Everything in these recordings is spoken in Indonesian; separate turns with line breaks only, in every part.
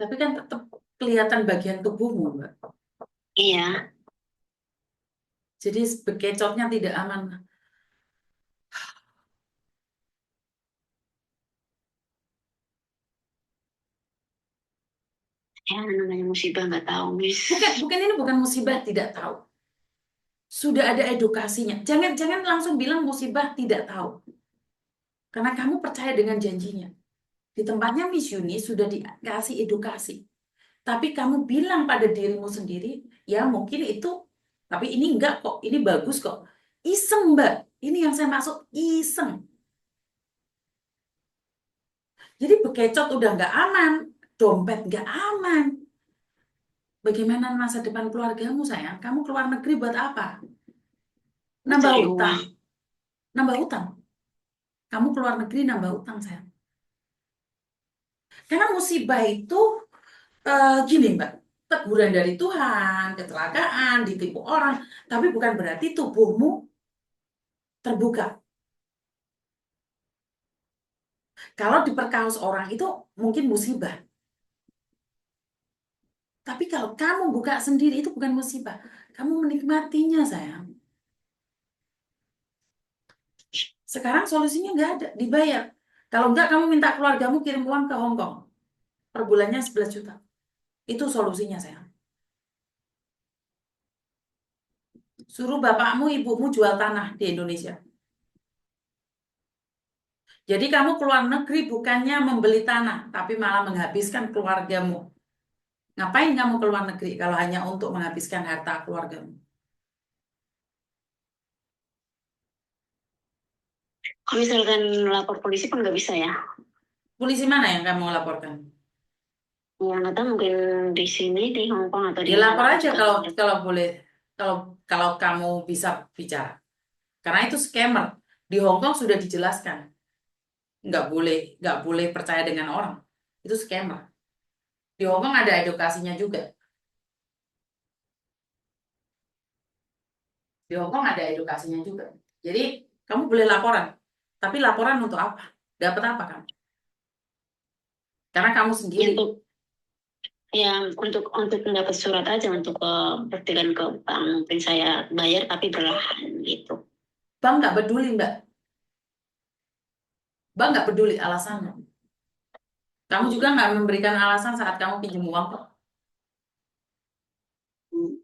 Tapi kan tetap kelihatan bagian tubuhmu, Mbak.
Iya,
Jadi bekecotnya tidak aman.
ya namanya musibah nggak tahu, Miss.
Bukan ini bukan musibah tidak tahu. Sudah ada edukasinya. Jangan langsung bilang musibah tidak tahu. Karena kamu percaya dengan janjinya. Di tempatnya Miss Yuni sudah dikasih edukasi. Tapi kamu bilang pada dirimu sendiri, ya mungkin itu, tapi ini enggak kok, ini bagus kok. Iseng, Mbak. Ini yang saya maksud, iseng. Jadi bekecot udah nggak aman, dompet nggak aman. Bagaimana masa depan keluargamu, sayang? Kamu keluar negeri buat apa? Nambah
Cari
utang.
uang.
Nambah utang. Kamu keluar negeri nambah utang, sayang. Karena musibah itu gini, Mbak. Teguran dari Tuhan, kecelakaan, ditipu orang. Tapi bukan berarti tubuhmu terbuka. Kalau diperkaos orang itu mungkin musibah. Tapi kalau kamu buka sendiri itu bukan musibah. Kamu menikmatinya, sayang. Sekarang solusinya nggak ada, dibayar. Kalau nggak, kamu minta keluargamu kirim uang ke Hong Kong. Per bulannya 11 juta. Itu solusinya, sayang. Suruh bapakmu, ibumu jual tanah di Indonesia. Jadi kamu keluar negeri bukannya membeli tanah, tapi malah menghabiskan keluargamu. Ngapain kamu keluar negeri kalau hanya untuk menghabiskan harta keluargamu?
Kalau misalkan lapor polisi pun nggak bisa ya.
Polisi mana yang kamu laporkan?
Ya nggak tahu, mungkin di sini di Hong Kong atau di
Ya
mana
lapor
aku
aja
juga
kalau
nggak ada.
kalau boleh, kalau kalau kamu bisa bicara. Karena itu scammer. Di Hong Kong sudah dijelaskan, nggak boleh percaya dengan orang. Itu scammer. Di Hong Kong ada edukasinya juga. Di Hong Kong ada edukasinya juga. Jadi kamu boleh laporan, tapi laporan untuk apa? Dapat apa kamu? Karena kamu
Ya,
sendiri.
ya untuk mendapat surat aja untuk buktikan ke bank, mungkin saya bayar tapi perlahan gitu.
Bank nggak peduli, Mbak. Bank nggak peduli alasannya. Kamu juga nggak memberikan alasan saat kamu pinjam uang kok.
Hmm.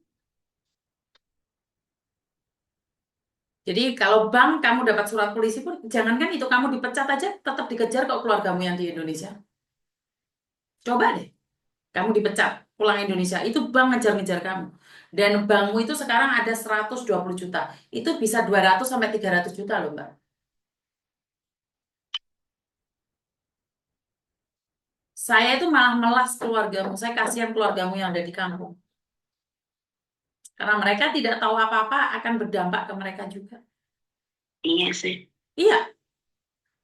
Jadi kalau bank kamu dapat surat polisi pun, jangankan itu kamu dipecat aja, tetap dikejar kok keluargamu yang di Indonesia. Coba deh, kamu dipecat, pulang Indonesia, itu bank ngejar-ngejar kamu. Dan bankmu itu sekarang ada 120 juta. Itu bisa 200 sampai 300 juta loh, Mbak. Saya itu malah melas keluargamu. Saya kasihan keluargamu yang ada di kampung. Karena mereka tidak tahu apa-apa akan berdampak ke mereka juga.
Iya sih.
Iya,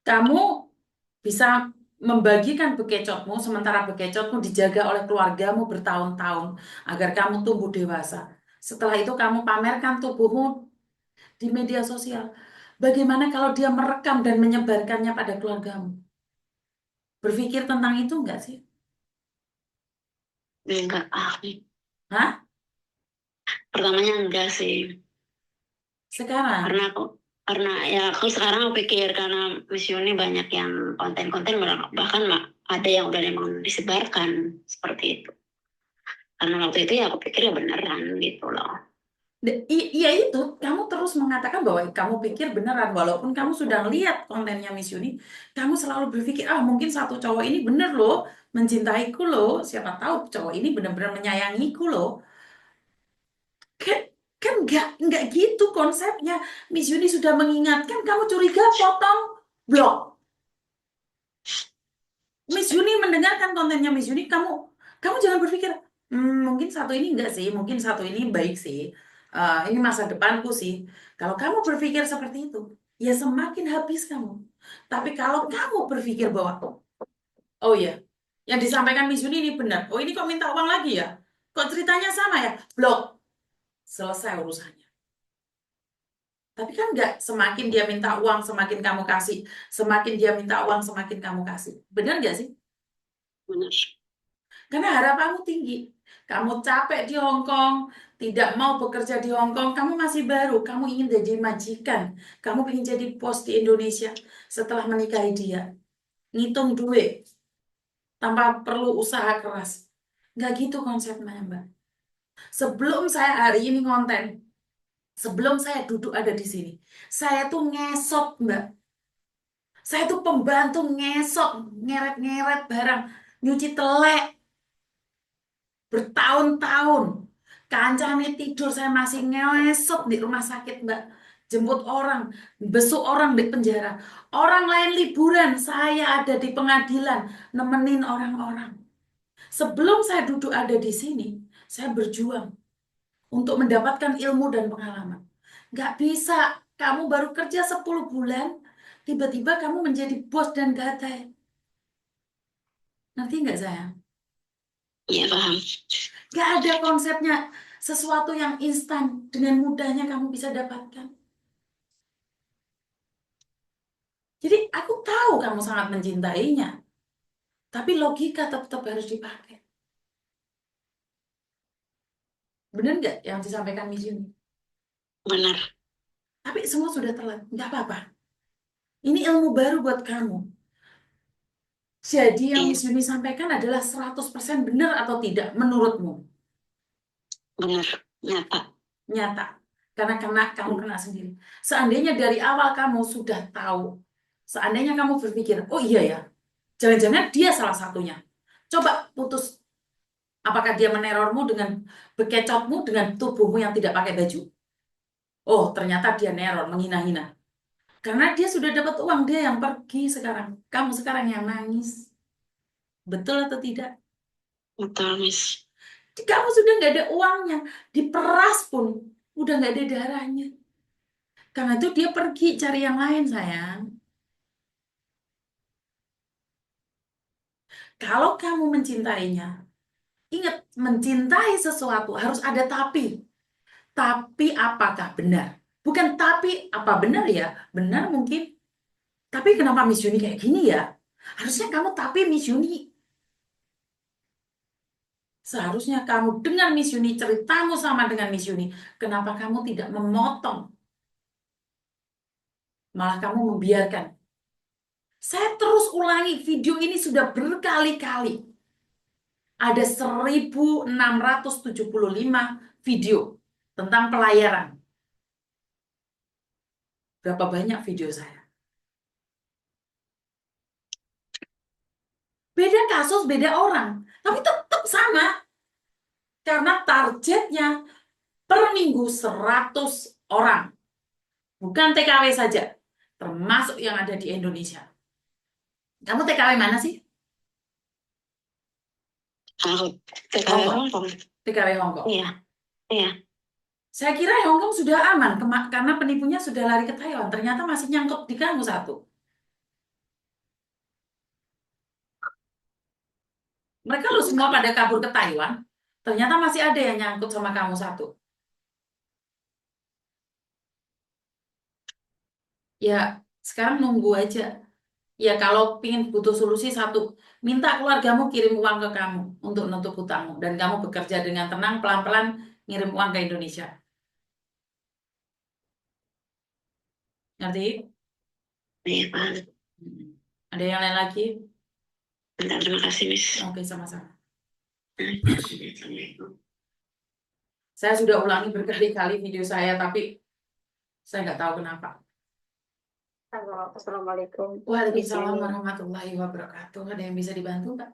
kamu bisa membagikan bekecotmu, sementara bekecotmu dijaga oleh keluargamu bertahun-tahun agar kamu tumbuh dewasa. Setelah itu kamu pamerkan tubuhmu di media sosial. Bagaimana kalau dia merekam dan menyebarkannya pada keluargamu? Berpikir tentang itu enggak sih?
Enggak,
Hah?
pertamanya enggak sih.
Sekarang?
Karena aku karena ya aku sekarang aku pikir karena Miss Yuni banyak yang konten-konten bahkan ada yang udah emang disebarkan seperti itu. Karena waktu itu ya aku pikir ya beneran gitu loh.
Iya itu, kamu terus mengatakan bahwa kamu pikir beneran, walaupun kamu sudah lihat kontennya Miss Yuni, kamu selalu berpikir, ah mungkin satu cowok ini bener loh, mencintaiku loh, siapa tahu cowok ini benar-benar menyayangiku loh. Kan, kan nggak gitu konsepnya. Miss Yuni sudah mengingatkan, kamu curiga, potong, blok. Miss Yuni mendengarkan kontennya Miss Yuni, kamu jangan berpikir, mungkin satu ini enggak sih, mungkin satu ini baik sih. Ini masa depanku sih. Kalau kamu berpikir seperti itu, ya semakin habis kamu. Tapi kalau kamu berpikir bahwa, oh iya, yang disampaikan Miss Yuni ini benar. Oh ini kok minta uang lagi ya? Kok ceritanya sama ya? Blok. Selesai urusannya. Tapi kan enggak, semakin dia minta uang, semakin kamu kasih. Semakin dia minta uang, semakin kamu kasih. Benar nggak sih?
Bener.
Karena harapanmu tinggi. Kamu capek di Hong Kong, tidak mau bekerja di Hong Kong, kamu masih baru, kamu ingin jadi majikan, kamu ingin jadi bos di Indonesia setelah menikahi dia. Ngitung duit, tanpa perlu usaha keras. Nggak gitu konsepnya, Mbak. Sebelum saya hari ini konten, sebelum saya duduk ada di sini, saya tuh ngesot, Mbak. Saya tuh pembantu ngesot, ngeret-ngeret barang, nyuci telek, bertahun-tahun. Kancane tidur saya masih ngesot di rumah sakit, Mbak. Jemput orang, besuk orang di penjara. Orang lain liburan, saya ada di pengadilan, nemenin orang-orang. Sebelum saya duduk ada di sini, saya berjuang untuk mendapatkan ilmu dan pengalaman. Nggak bisa, kamu baru kerja 10 bulan, tiba-tiba kamu menjadi bos dan gatai. Ngerti nggak saya?
Iya, paham.
Nggak ada konsepnya sesuatu yang instan dengan mudahnya kamu bisa dapatkan. Jadi aku tahu kamu sangat mencintainya, tapi logika tetap harus dipakai. Benar nggak yang disampaikan Miss Yuni?
Benar.
Tapi semua sudah telat, nggak apa-apa. Ini ilmu baru buat kamu. Jadi yang
Iya,
Miss Yuni sampaikan adalah 100% benar atau tidak menurutmu?
benar. Nyata.
Nyata. Karena kamu
Hmm.
kena sendiri. Seandainya dari awal kamu sudah tahu, seandainya kamu berpikir, oh iya ya, jangan-jangan dia salah satunya. Coba putus, apakah dia menerormu dengan bekecotmu, dengan tubuhmu yang tidak pakai baju? Oh, ternyata dia neror, menghina-hina. Karena dia sudah dapat uang, dia yang pergi sekarang. Kamu sekarang yang nangis. Betul atau tidak?
Betul, Miss.
Kamu sudah nggak ada uangnya. Diperas pun, udah nggak ada darahnya. Karena itu dia pergi cari yang lain, sayang. Kalau kamu mencintainya, ingat, mencintai sesuatu harus ada tapi. Tapi apakah benar? Bukan tapi apa benar ya? Benar mungkin. Tapi kenapa Miss Yuni kayak gini ya? Harusnya kamu tapi Miss Yuni. Seharusnya kamu dengan Miss Yuni, ceritamu sama dengan Miss Yuni. Kenapa kamu tidak memotong? Malah kamu membiarkan. Saya terus ulangi video ini sudah berkali-kali. Ada 1675 video tentang pelayaran. Berapa banyak video saya? Beda kasus, beda orang. Tapi tetap sama. Karena targetnya per minggu 100 orang. Bukan TKW saja. Termasuk yang ada di Indonesia. Kamu TKW mana sih?
Aku
Hong
TKW
Kong.
Hong Kong.
TKW Hong Kong.
Iya, iya.
Saya kira Hong Kong sudah aman karena penipunya sudah lari ke Taiwan. Ternyata masih nyangkut di kamu satu. Mereka lu semua pada kabur ke Taiwan. Ternyata masih ada yang nyangkut sama kamu satu. Ya, sekarang nunggu aja. Ya, kalau pingin butuh solusi satu, minta keluargamu kirim uang ke kamu untuk nutup hutangmu. Dan kamu bekerja dengan tenang, pelan-pelan ngirim uang ke Indonesia. Ngerti?
Iya, paham.
Hmm. Ada yang lain lagi?
Bentar, terima kasih, Miss.
Oke, sama-sama.
Assalamualaikum.
Saya sudah ulangi berkali-kali video saya, tapi saya nggak tahu kenapa.
Assalamualaikum. Miss
Waalaikumsalam
Yani.
warahmatullahi wabarakatuh. Ada yang bisa dibantu, Pak?